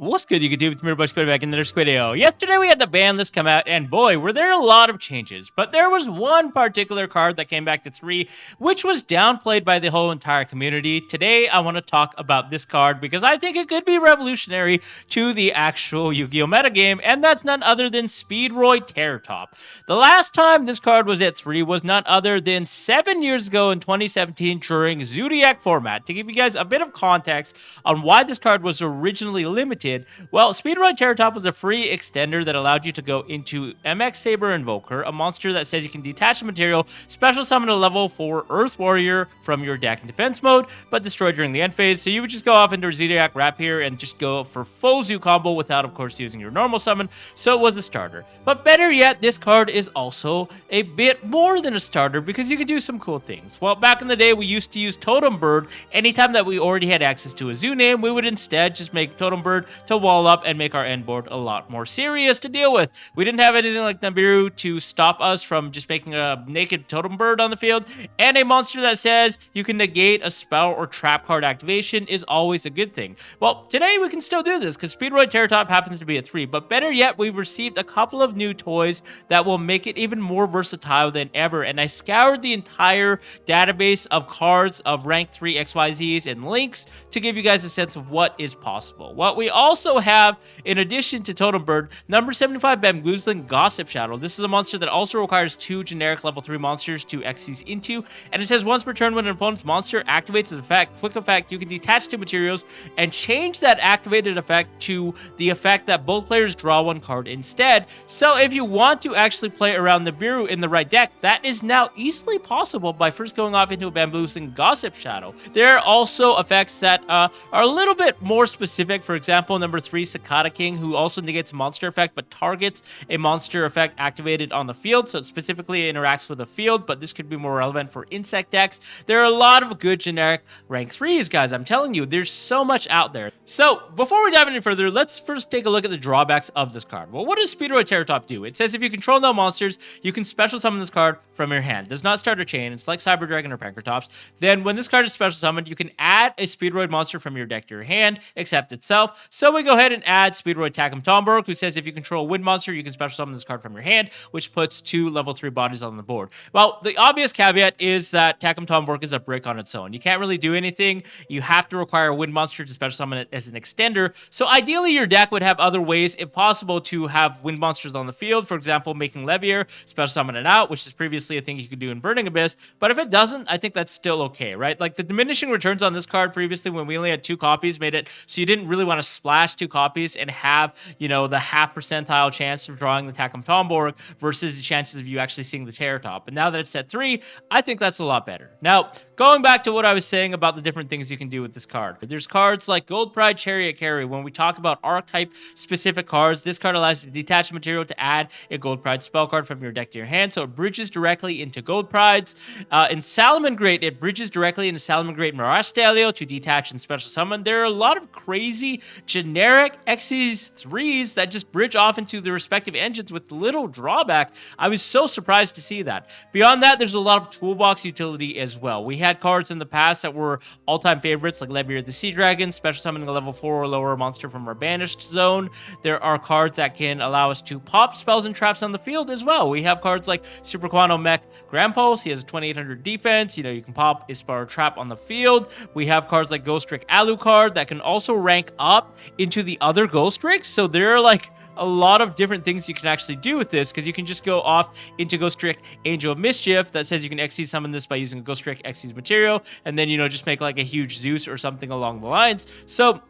What's good, YouTube? It's me, Squid, back in another Squideo. Yesterday we had the ban list come out, and boy, were there a lot of changes. But there was one particular card that came back to 3, which was downplayed by the whole entire community. Today, I want to talk about this card because I think it could be revolutionary to the actual Yu-Gi-Oh! Metagame, and that's none other than Speedroid TERRORTOP. The last time this card was at 3 was none other than 7 years ago in 2017 during Zodiac format. To give you guys a bit of context on why this card was originally limited, well, Speedroid TERRORTOP was a free extender that allowed you to go into MX Saber Invoker, a monster that says you can detach a material, special summon a level 4 Earth Warrior from your deck in defense mode, but destroy during the end phase. So you would just go off into a Zodiac Wrap here and just go for full Zoo combo without, of course, using your normal summon. So it was a starter. But better yet, this card is also a bit more than a starter because you can do some cool things. Well, back in the day, we used to use Totem Bird. Anytime that we already had access to a Zoo name, we would instead just make Totem Bird to wall up and make our end board a lot more serious to deal with. We didn't have anything like Nibiru to stop us from just making a naked Totem Bird on the field, and a monster that says you can negate a spell or trap card activation is always a good thing. Well, today we can still do this because Speedroid TERRORTOP happens to be at 3, but better yet, we've received a couple of new toys that will make it even more versatile than ever, and I scoured the entire database of cards of rank 3 XYZs and links to give you guys a sense of what is possible. What we also have, in addition to Totem Bird, number 75 BAMBOOZLING Gossip Shadow. This is a monster that also requires 2 generic level 3 monsters to Xyz into, and it says once per turn when an opponent's monster activates as a quick effect, you can detach 2 materials and change that activated effect to the effect that both players draw 1 card instead. So if you want to actually play around Nibiru in the right deck, that is now easily possible by first going off into a BAMBOOZLING Gossip Shadow. There are also effects that are a little bit more specific. For example, number 3 CICADA King, who also negates a monster effect but targets a monster effect activated on the field, so it specifically interacts with the field, but this could be more relevant for insect decks. There are a lot of good generic rank 3s, guys. I'm telling you, there's so much out there. So before we dive any further, let's first take a look at the drawbacks of this card. Well, what does Speedroid TERRORTOP do? It says if you control no monsters, you can special summon this card from your hand. It does not start a chain. It's like Cyber Dragon or Pankratops. Then when this card is special summoned, you can add a Speedroid monster from your deck to your hand, except itself. So we go ahead and add Speedroid Tomborg, who says if you control a wind monster, you can special summon this card from your hand, which puts 2 level 3 bodies on the board. Well, the obvious caveat is that Tomborg is a brick on its own. You can't really do anything. You have to require a wind monster to special summon it as an extender. So ideally, your deck would have other ways, if possible, to have wind monsters on the field. For example, making Levier, special summon it out, which is previously a thing you could do in Burning Abyss. But if it doesn't, I think that's still okay, right? Like the diminishing returns on this card previously, when we only had 2 copies, made it so you didn't really want to splash 2 copies and have, you know, the half percentile chance of drawing the Tomborg versus the chances of you actually seeing the TERRORTOP. And now that it's at 3, I think that's a lot better. Now, going back to what I was saying about the different things you can do with this card. There's cards like Gold Pride Chariot Carry. When we talk about archetype specific cards, this card allows you to detach a material to add a Gold Pride spell card from your deck to your hand, so it bridges directly into Gold Prides. In Salamangreat, it bridges directly into Salamangreat Mirastalio to detach and special summon. There are a lot of crazy generic Xyz 3s that just bridge off into the respective engines with little drawback. I was so surprised to see that. Beyond that, there's a lot of toolbox utility as well. We had cards in the past that were all-time favorites like Levier the Sea Dragon, special summoning a level 4 or lower monster from our banished zone. There are cards that can allow us to pop spells and traps on the field as well. We have cards like Super Quantum Mech Grampulse. He has a 2800 defense. You know, you can pop a spell or trap on the field. We have cards like Ghost Trick Alucard that can also rank up into the other Ghost Tricks. So there are like a lot of different things you can actually do with this, because you can just go off into Ghost Trick Angel of Mischief that says you can Xyz summon this by using a Ghost Trick Xyz material, and then, you know, just make like a huge Zeus or something along the lines. So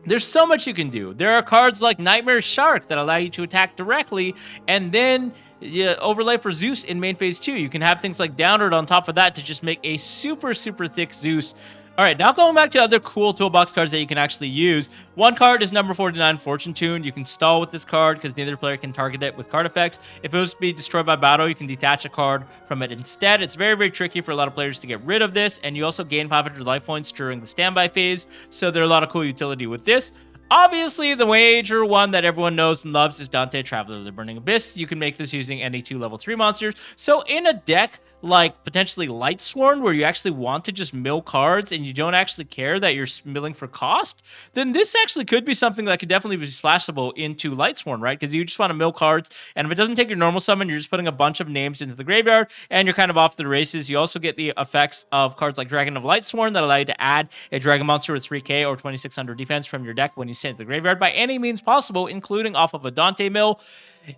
there's so much you can do. There are cards like Nightmare Shark that allow you to attack directly, and then overlay for Zeus in main phase 2. You can have things like Downward on top of that to just make a super thick Zeus. All right, now going back to other cool toolbox cards that you can actually use. One card is number 49, Fortune Tune. You can stall with this card because neither player can target it with card effects. If it was to be destroyed by battle, you can detach a card from it instead. It's very tricky for a lot of players to get rid of this, and you also gain 500 life points during the standby phase, so there are a lot of cool utility with this. Obviously, the major one that everyone knows and loves is Dante, Traveler of the Burning Abyss. You can make this using any 2 level 3 monsters. So in a deck like potentially LIGHTSWORN, where you actually want to just mill cards and you don't actually care that you're milling for cost, then this actually could be something that could definitely be splashable into LIGHTSWORN, right? Because you just want to mill cards, and if it doesn't take your normal summon, you're just putting a bunch of names into the graveyard, and you're kind of off to the races. You also get the effects of cards like Dragon of LIGHTSWORN that allow you to add a dragon monster with 3k or 2600 defense from your deck when you send it to the graveyard by any means possible, including off of a Dante mill.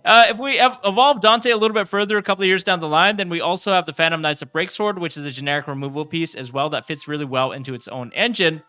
If we evolve Dante a little bit further a couple of years down the line, then we also have the Phantom Knights of Breaksword, which is a generic removal piece as well that fits really well into its own engine.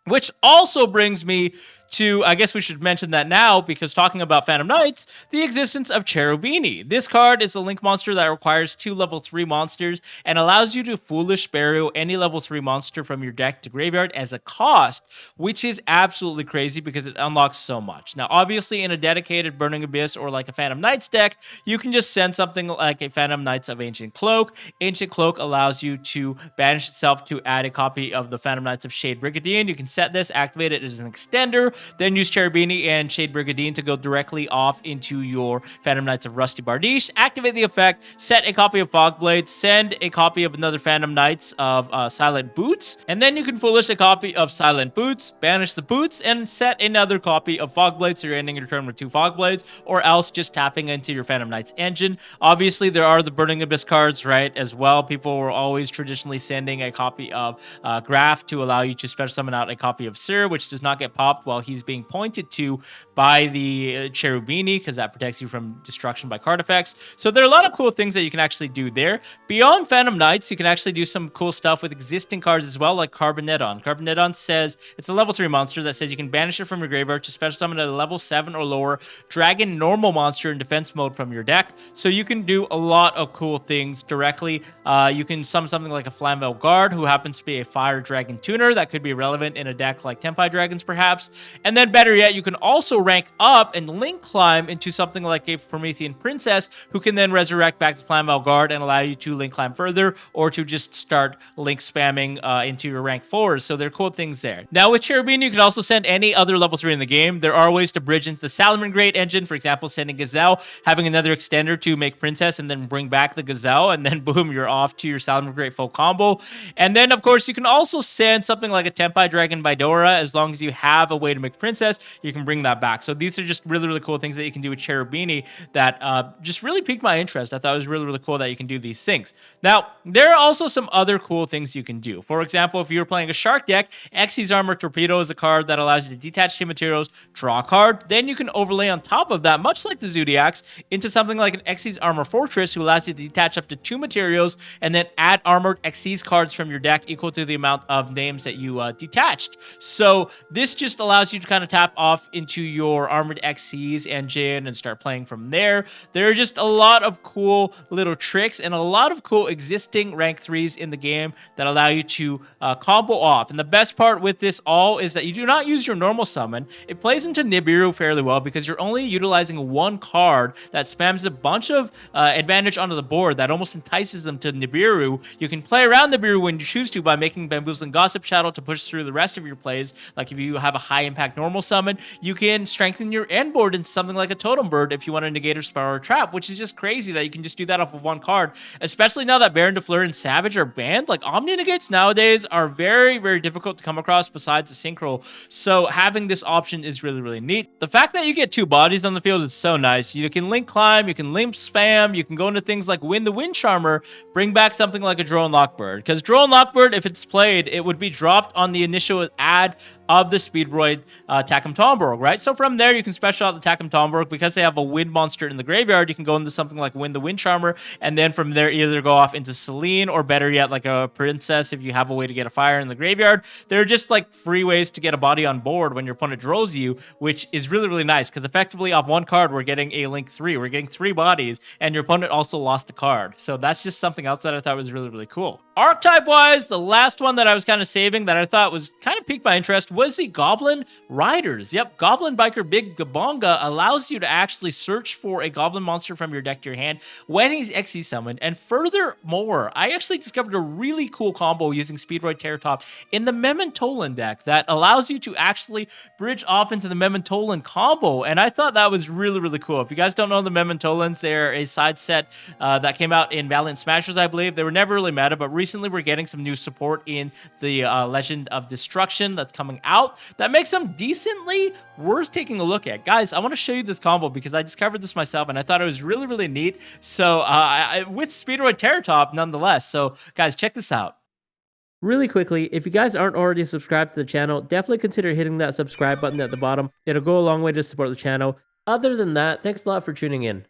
Which also brings me to, I guess we should mention that now, because talking about Phantom Knights, the existence of Cherubini. This card is a link monster that requires 2 level 3 monsters and allows you to Foolish Burial any level 3 monster from your deck to graveyard as a cost, which is absolutely crazy because it unlocks so much. Now, obviously, in a dedicated Burning Abyss or like a Phantom Knights deck, you can just send something like a Phantom Knights of Ancient Cloak. Ancient Cloak allows you to banish itself to add a copy of the Phantom Knights of Shade Brigandine. You can set this, activate it as an extender, then use Cherubini and Shade Brigandine to go directly off into your Phantom Knights of Rusty Bardiche, activate the effect, set a copy of Fogblade, send a copy of another Phantom Knights of Silent Boots, and then you can Foolish a copy of Silent Boots, banish the Boots, and set another copy of Fogblade, so you're ending your turn with 2 Fogblades, or else just tapping into your Phantom Knights engine. Obviously, there are the Burning Abyss cards, right, as well. People were always traditionally sending a copy of Graph to allow you to special summon out a copy of Sir, which does not get popped while he's being pointed to by the Cherubini, because that protects you from destruction by card effects. So there are a lot of cool things that you can actually do there. Beyond Phantom Knights, you can actually do some cool stuff with existing cards as well, like Carbonetton. Carbonetton says it's a level 3 monster that says you can banish it from your graveyard to special summon a level 7 or lower dragon normal monster in defense mode from your deck. So you can do a lot of cool things directly. You can summon something like a Flamvell Guard, who happens to be a fire dragon tuner that could be relevant in a deck like Tempai Dragons perhaps. And then better yet, you can also rank up and link climb into something like a Promethean Princess, who can then resurrect back to Flamvell Guard and allow you to link climb further, or to just start link spamming into your rank 4s. So there are cool things there. Now with Cherubini, you can also send any other level 3 in the game. There are ways to bridge into the Salamangreat engine, for example, sending Gazelle, having another extender to make Princess, and then bring back the Gazelle, and then boom, you're off to your Salamangreat full combo. And then, of course, you can also send something like a Tempai Dragon Bidora. As long as you have a way to make Princess, you can bring that back. So these are just really, really cool things that you can do with Cherubini that just really piqued my interest. I thought it was really, really cool that you can do these things. Now, there are also some other cool things you can do. For example, if you're playing a Shark deck, Xyz Armor Torpedo is a card that allows you to detach 2 materials, draw a card. Then you can overlay on top of that, much like the Zodiacs, into something like an Xyz Armor Fortress, who allows you to detach up to 2 materials and then add armored Xyz cards from your deck equal to the amount of names that you detached. So this just allows you to kind of tap off into your armored Xyz engine and start playing from there. There are just a lot of cool little tricks and a lot of cool existing rank 3s in the game that allow you to combo off. And the best part with this all is that you do not use your normal summon. It plays into Nibiru fairly well because you're only utilizing 1 card that spams a bunch of advantage onto the board that almost entices them to Nibiru. You can play around Nibiru when you choose to by making Bamboozling Gossip Shadow to push through the rest of your plays. Like if you have a high impact normal summon, you can strengthen your end board into something like a Totem Bird if you want to negate or spell or trap, which is just crazy that you can just do that off of 1 card, especially now that Baron de Fleur and Savage are banned. Like Omni Negates nowadays are very, very difficult to come across besides the Synchro, so having this option is really, really neat. The fact that you get 2 bodies on the field is so nice. You can link climb, you can link spam, you can go into things like Win the Wind Charmer, bring back something like a Drone Lockbird, because Drone Lockbird, if it's played, it would be dropped on the initial add of the Speedroid Takum Tomborg, right? So from there, you can special out the Takum Tomborg. Because they have a wind monster in the graveyard, you can go into something like Win the Wind Charmer, and then from there, either go off into Celine, or better yet, like a Princess if you have a way to get a fire in the graveyard. There are just like free ways to get a body on board when your opponent draws you, which is really, really nice, because effectively off 1 card, we're getting a link 3. We're getting 3 bodies, and your opponent also lost a card. So that's just something else that I thought was really, really cool. Archetype-wise, the last one that I was kind of saving that I thought was kind of piqued my interest was the Goblin Riders. Yep, Goblin Biker Big Gabonga allows you to actually search for a goblin monster from your deck to your hand when he's XE summoned. And furthermore, I actually discovered a really cool combo using Speedroid TERRORTOP in the Mementolan deck that allows you to actually bridge off into the Mementolan combo. And I thought that was really, really cool. If you guys don't know the Mementolans, they're a side set that came out in Valiant Smashers, I believe. They were never really meta, but recently we're getting some new support in the Legend of Destruction that's coming out that makes them decently worth taking a look at. Guys, I want to show you this combo because I discovered this myself and I thought it was really, really neat. So with Speedroid TERRORTOP nonetheless. So guys, check this out. Really quickly, if you guys aren't already subscribed to the channel, definitely consider hitting that subscribe button at the bottom. It'll go a long way to support the channel. Other than that, thanks a lot for tuning in.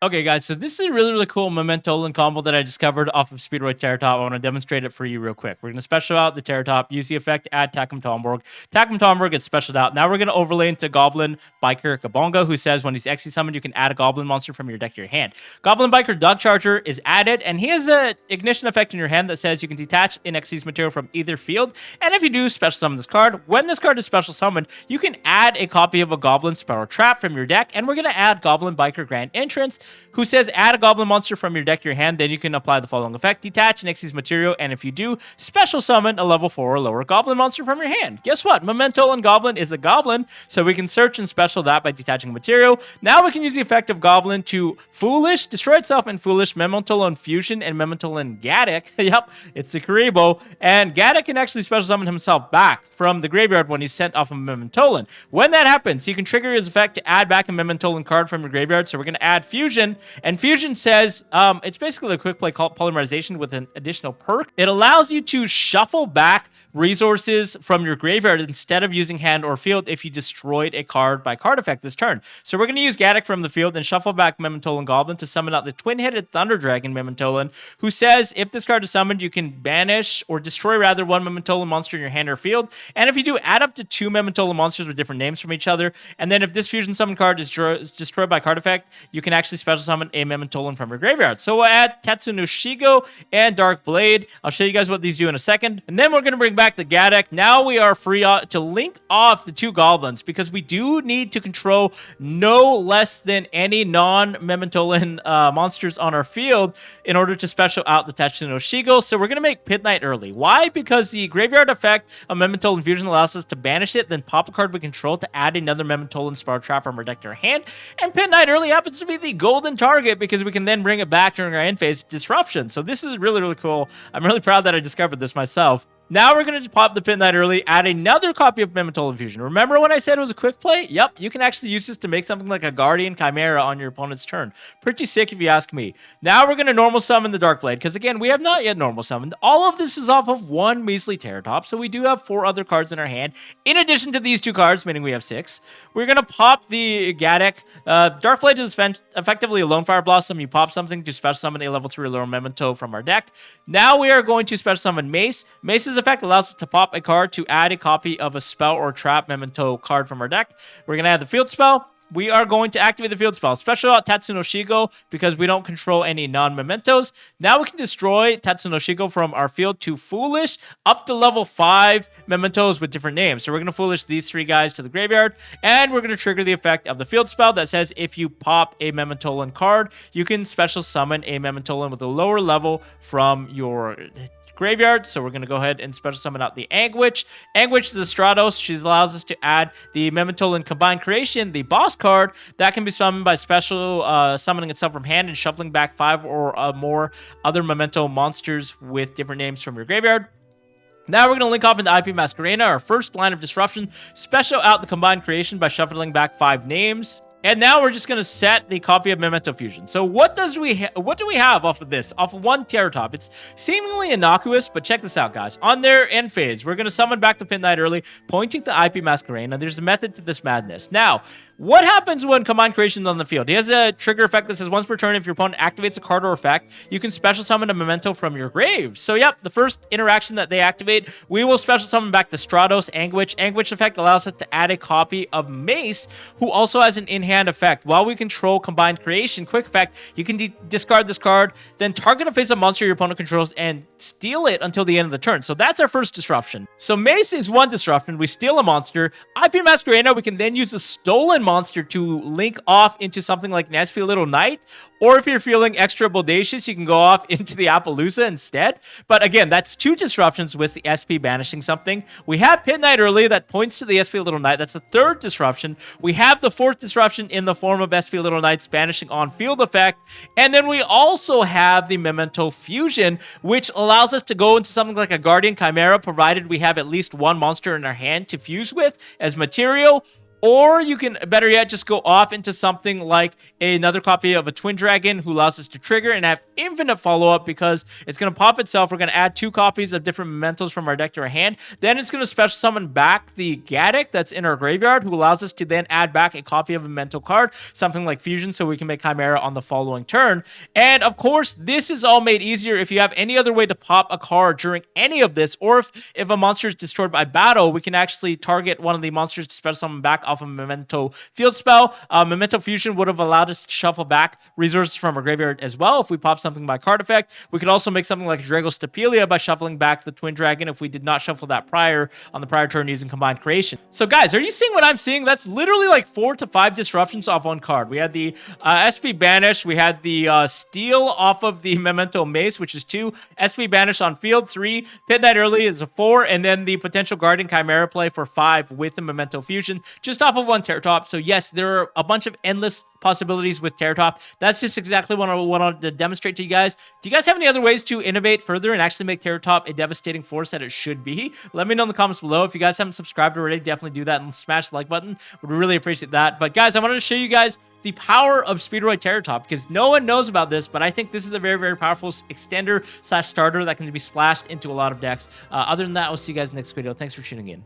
Okay, guys, so this is a really, really cool Mementolan combo that I discovered off of Speedroid TERRORTOP. I want to demonstrate it for you real quick. We're going to special out the TERRORTOP, use the effect to add Takum Tomborg. Takum Tomborg gets specialed out. Now we're going to overlay into Goblin Biker Gabonga, who says when he's XE summoned, you can add a Goblin monster from your deck to your hand. Goblin Biker Dog Charger is added, and he has an ignition effect in your hand that says you can detach an XE's material from either field. And if you do special summon this card, when this card is special summoned, you can add a copy of a Goblin Spell Trap from your deck. And we're going to add Goblin Biker Grand Entrance, who says add a goblin monster from your deck to your hand, then you can apply the following effect: detach an Xyz material, and if you do, special summon a level 4 or lower goblin monster from your hand. Guess what? Mementolan Goblin is a goblin, so we can search and special that by detaching a material. Now we can use the effect of Goblin to Foolish, destroy itself in Foolish, Mementolan Fusion, and Mementolan Gaddock. Yep, it's the Karibo, and Gaddock can actually special summon himself back from the graveyard when he's sent off of Mementolan. When that happens, you can trigger his effect to add back a Mementolan card from your graveyard, so we're going to add Fusion, and Fusion says it's basically a quick play called Polymerization with an additional perk. It allows you to shuffle back resources from your graveyard instead of using hand or field if you destroyed a card by card effect this turn. So we're going to use Gaddock from the field and shuffle back Mementolan Goblin to summon out the twin-headed Thunder Dragon Mementolan, who says if this card is summoned, you can banish or destroy rather one Mementolan monster in your hand or field. And if you do, add up to 2 Mementolan monsters with different names from each other. And then if this fusion summon card is destroyed by card effect, you can actually special summon a Mementolan from your graveyard. So we'll add Tetsuno Shigo and Dark Blade. I'll show you guys what these do in a second. And then we're going to bring back the Gaddock. Now we are free to link off the 2 goblins because we do need to control no less than any non-Mementolan monsters on our field in order to special out the Tetsuno Shigo. So we're going to make Pit Knight early. Why? Because the graveyard effect of Mementolan Fusion allows us to banish it, then pop a card we control to add another Mementolan Spell Trap from our deck to our hand. And Pit Knight early happens to be the golden target because we can then bring it back during our end phase disruption. So this is really, really cool. I'm really proud that I discovered this myself. Now we're going to pop the Pit Knight early, add another copy of Mementolan Fusion. Remember when I said it was a quick play? Yep, you can actually use this to make something like a Guardian Chimera on your opponent's turn. Pretty sick if you ask me. Now we're going to normal summon the Dark Blade, because again, we have not yet normal summoned. All of this is off of 1 measly TERRORTOP, so we do have 4 other cards in our hand. In addition to these 2 cards, meaning we have 6, we're going to pop the Gaddock. Dark Blade is effectively a Lone Fire Blossom. You pop something to special summon a level 3 or lower Memento from our deck. Now we are going to special summon Mace. Mace's effect allows us to pop a card to add a copy of a spell or trap memento card from our deck. We're going to add the field spell. We are going to activate the field spell. Special out Tetsuno Shigo because we don't control any non-mementos. Now we can destroy Tetsuno Shigo from our field to Foolish up to level 5 mementos with different names. So we're going to Foolish these 3 guys to the graveyard, and we're going to trigger the effect of the field spell that says if you pop a Mementolan card, you can special summon a Mementolan with a lower level from your graveyard. So we're going to go ahead and special summon out the Anguish. Anguish is the Stratos. She allows us to add the Mementolan Combined Creation, the boss card, that can be summoned by special summoning itself from hand and shuffling back 5 or more other Memento monsters with different names from your graveyard. Now we're going to link off into IP Masquerena, our first line of disruption. Special out the Combined Creation by shuffling back 5 names. And now we're just going to set the copy of Memento Fusion. So what do we have off of this? Off of 1 TERRORTOP. It's seemingly innocuous, but check this out, guys. On their end phase, we're going to summon back the Pit Knight early, pointing to IP Masquerade. Now, there's a method to this madness. Now, What happens when Combined Creation is on the field? He has a trigger effect that says once per turn, if your opponent activates a card or effect, you can special summon a memento from your grave. So yep, the first interaction that they activate, we will special summon back the Stratos Anguish. Anguish effect allows us to add a copy of Mace, who also has an in-hand effect. While we control Combined Creation, quick effect, you can discard this card, then target a face-up monster your opponent controls and steal it until the end of the turn. So that's our first disruption. So Mace is one disruption. We steal a monster. IP Masquerade, we can then use a stolen monster to link off into something like an SP Little Knight, or if you're feeling extra bodacious, you can go off into the Appaloosa instead. But again, that's two disruptions with the SP banishing something. We have Pit Knight early that points to the SP Little Knight. That's the third disruption. We have the fourth disruption in the form of SP Little Knights banishing on field effect. And then we also have the Memento Fusion, which allows us to go into something like a Guardian Chimera, provided we have at least one monster in our hand to fuse with as material. Or you can, better yet, just go off into something like another copy of a Twin Dragon who allows us to trigger and have infinite follow-up because it's going to pop itself. We're going to add 2 copies of different mementos from our deck to our hand. Then it's going to special summon back the Gaddock that's in our graveyard, who allows us to then add back a copy of a memento card, something like Fusion, so we can make Chimera on the following turn. And of course, this is all made easier if you have any other way to pop a card during any of this, or if a monster is destroyed by battle, we can actually target one of the monsters to special summon back off a Memento field spell. Memento Fusion would have allowed us to shuffle back resources from our graveyard as well if we pop something by card effect. We could also make something like Drago Stapelia by shuffling back the Twin Dragon if we did not shuffle that on the prior turn using Combined Creation. So guys, are you seeing what I'm seeing? That's literally like 4 to 5 disruptions off one card. We had the SP Banish, we had the Steal off of the Memento Mace, which is 2, SP Banish on field 3, Pit Knight early is a 4, and then the potential Guardian Chimera play for 5 with the Memento Fusion, just off of one TERRORTOP. So yes, there are a bunch of endless possibilities with TERRORTOP. That's just exactly what I wanted to demonstrate to you guys. Do you guys have any other ways to innovate further and actually make TERRORTOP a devastating force that it should be? Let me know in the comments below. If you guys haven't subscribed already, definitely do that and smash the like button. Would really appreciate that. But guys, I wanted to show you guys the power of Speedroid TERRORTOP because no one knows about this, but I think this is a very, very powerful extender / starter that can be splashed into a lot of decks. Other than that, I'll see you guys next video. Thanks for tuning in.